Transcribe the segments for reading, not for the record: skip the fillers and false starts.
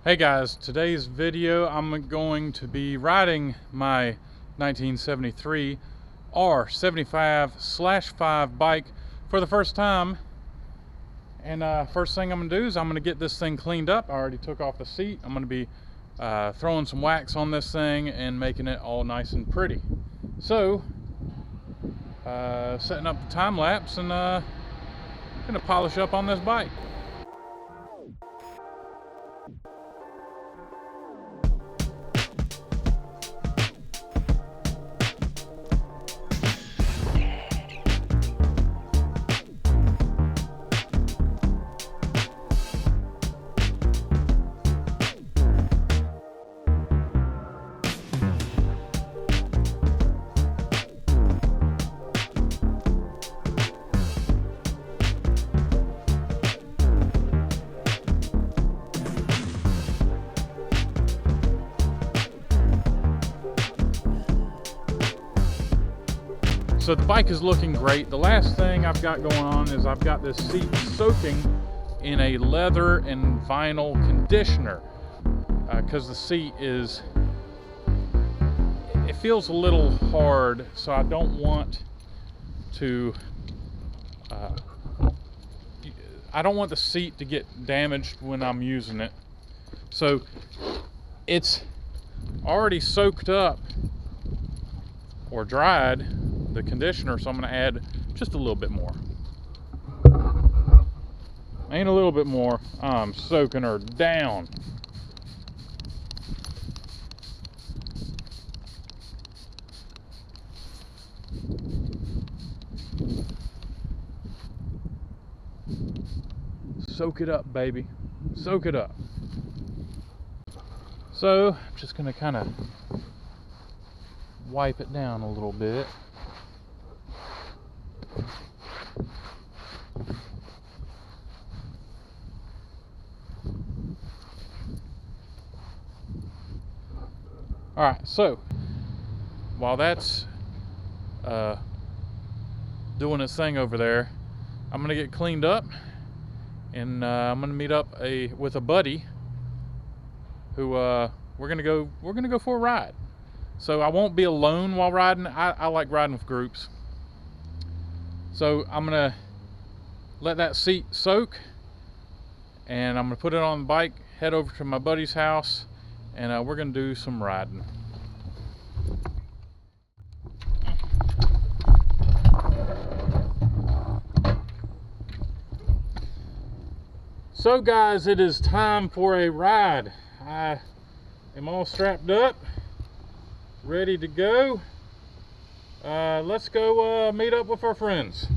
Hey guys, today's video I'm going to be riding my 1973 R75/5 bike for the first time. And first thing I'm going to do is I'm going to get this thing cleaned up. I already took off the seat. I'm going to be throwing some wax on this thing and making it all nice and pretty. So, setting up the time lapse and going to polish up on this bike. So the bike is looking great. The last thing I've got going on is I've got this seat soaking in a leather and vinyl conditioner because the seat is, it feels a little hard, so I don't want to, I don't want the seat to get damaged when I'm using it. So it's already soaked up or dried, the conditioner, so I'm going to add just a little bit more. Ain't a little bit more, I'm soaking her down. Soak it up, baby. Soak it up. So, I'm just going to kind of wipe it down a little bit. All right, so while that's doing its thing over there, I'm gonna get cleaned up, and I'm gonna meet up with a buddy who we're gonna go for a ride. So I won't be alone while riding. I like riding with groups. So I'm gonna let that seat soak, and I'm gonna put it on the bike, head over to my buddy's house, and we're gonna do some riding. So guys, it is time for a ride. I am all strapped up, ready to go. Let's go meet up with our friends.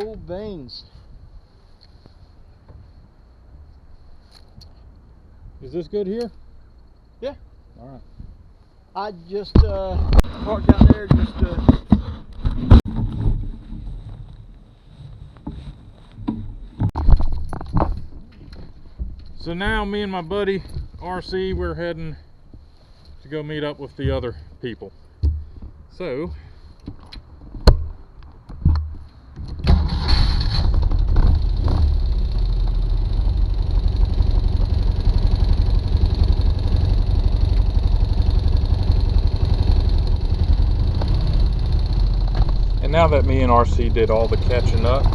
cool beans. Is this good here? Yeah. All right. I just parked out there just So now me and my buddy RC, we're heading to go meet up with the other people. So and now that me and RC did all the catching up,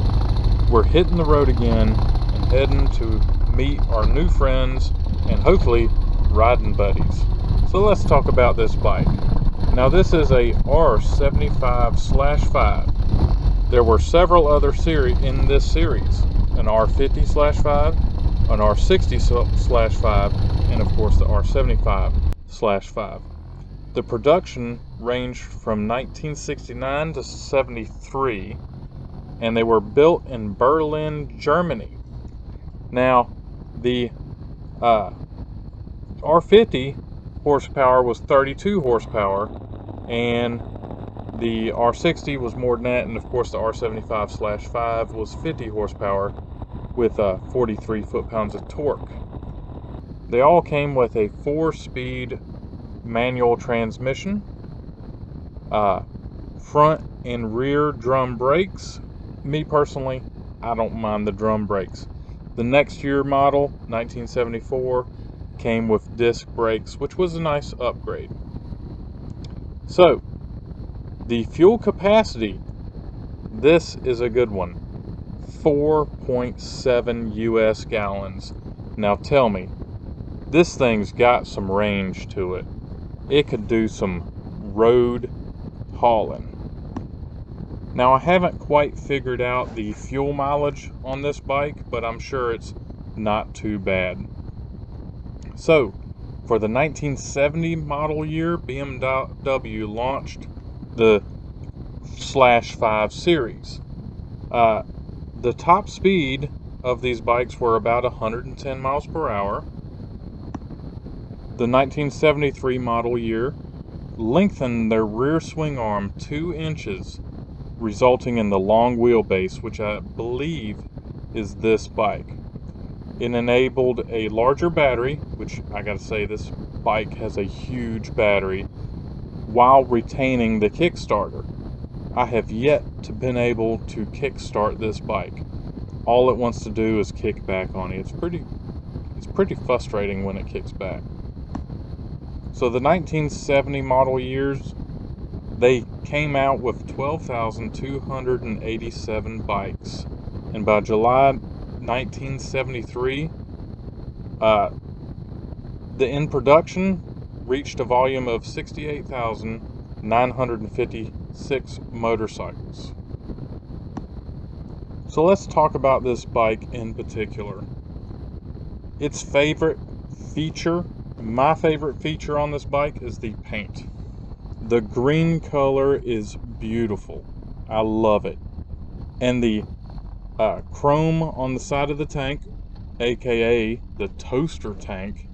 we're hitting the road again and heading to meet our new friends and hopefully riding buddies. So let's talk about this bike. Now this is a R75/5. There were several other series in this series, an R50/5, an R60/5, and of course the R75/5. The production ranged from 1969 to 73, and they were built in Berlin, Germany. Now, the R50 horsepower was 32 horsepower, and the R60 was more than that, and of course the R75/5 was 50 horsepower with 43 foot-pounds of torque. They all came with a 4-speed manual transmission, front and rear drum brakes. Me personally, I don't mind the drum brakes. The next year model, 1974, came with disc brakes, which was a nice upgrade. So, the fuel capacity, this is a good one. 4.7 US gallons. Now tell me, this thing's got some range to it. It could do some road hauling. Now I haven't quite figured out the fuel mileage on this bike, but I'm sure it's not too bad. So, for the 1970 model year, BMW launched the /5 series. The top speed of these bikes were about 110 miles per hour. The 1973 model year lengthened their rear swing arm 2 inches, resulting in the long wheelbase, which I believe is this bike. It enabled a larger battery, which I gotta say, this bike has a huge battery, while retaining the kickstarter. I have yet to been able to kickstart this bike. All it wants to do is kick back on it. It's pretty frustrating when it kicks back. So the 1970 model years, they came out with 12,287 bikes, and by July 1973, the in production reached a volume of 68,956 motorcycles. So let's talk about this bike in particular. Its favorite feature, my favorite feature on this bike, is the paint. The green color is beautiful. I love it. And the chrome on the side of the tank, aka the toaster tank,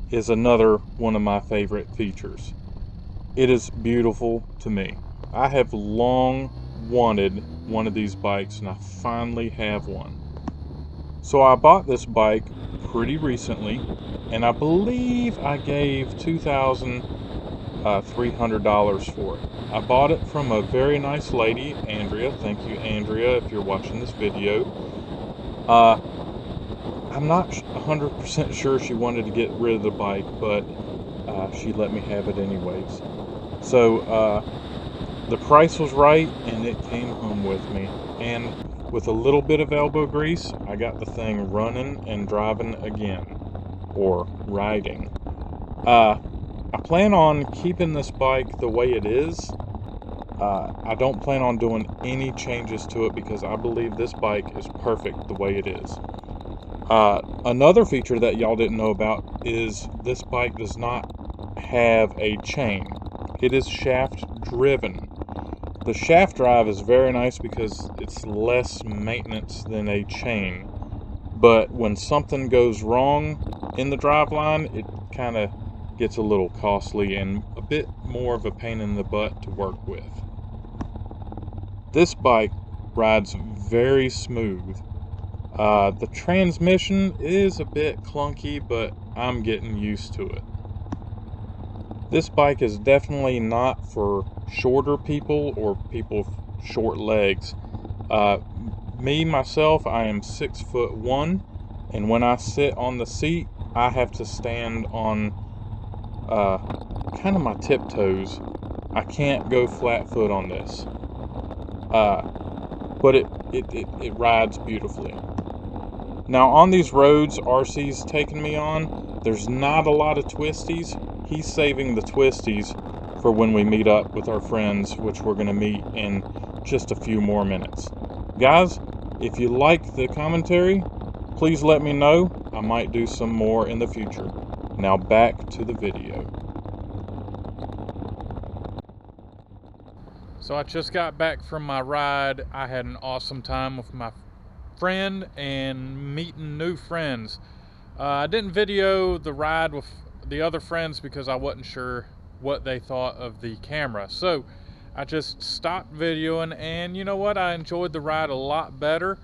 is another one of my favorite features. It is beautiful to me. I have long wanted one of these bikes, and I finally have one. So I bought this bike pretty recently, and I believe I gave $2,300 for it. I bought it from a very nice lady, Andrea. Thank you, Andrea, if you're watching this video. I'm not 100% sure she wanted to get rid of the bike, but she let me have it anyways. So the price was right, and it came home with me. And with a little bit of elbow grease, I got the thing running and driving again, or riding. I plan on keeping this bike the way it is. I don't plan on doing any changes to it because I believe this bike is perfect the way it is. Another feature that y'all didn't know about is this bike does not have a chain. It is shaft driven. The shaft drive is very nice because it's less maintenance than a chain. But when something goes wrong in the driveline, it kind of gets a little costly and a bit more of a pain in the butt to work with. This bike rides very smooth. The transmission is a bit clunky, but I'm getting used to it. This bike is definitely not for shorter people or people with short legs. Myself, I am 6'1", and when I sit on the seat, I have to stand on kind of my tiptoes. I can't go flat foot on this. But it rides beautifully. Now on these roads RC's taking me on, there's not a lot of twisties. He's saving the twisties for when we meet up with our friends, which we're going to meet in just a few more minutes. Guys, if you like the commentary, please let me know. I might do some more in the future. Now back to the video. So I just got back from my ride. I had an awesome time with my friend and meeting new friends. I didn't video the ride with the other friends because I wasn't sure what they thought of the camera. So I just stopped videoing, and you know what? I enjoyed the ride a lot better.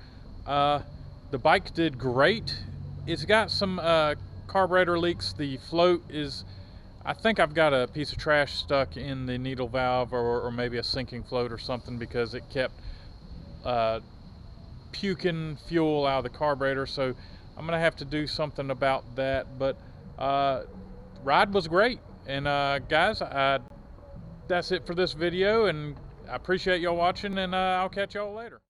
The bike did great. It's got some carburetor leaks. The float is, I think I've got a piece of trash stuck in the needle valve, or maybe a sinking float or something, because it kept puking fuel out of the carburetor. So I'm gonna have to do something about that. But ride was great. And guys, that's it for this video, and I appreciate y'all watching, and I'll catch y'all later.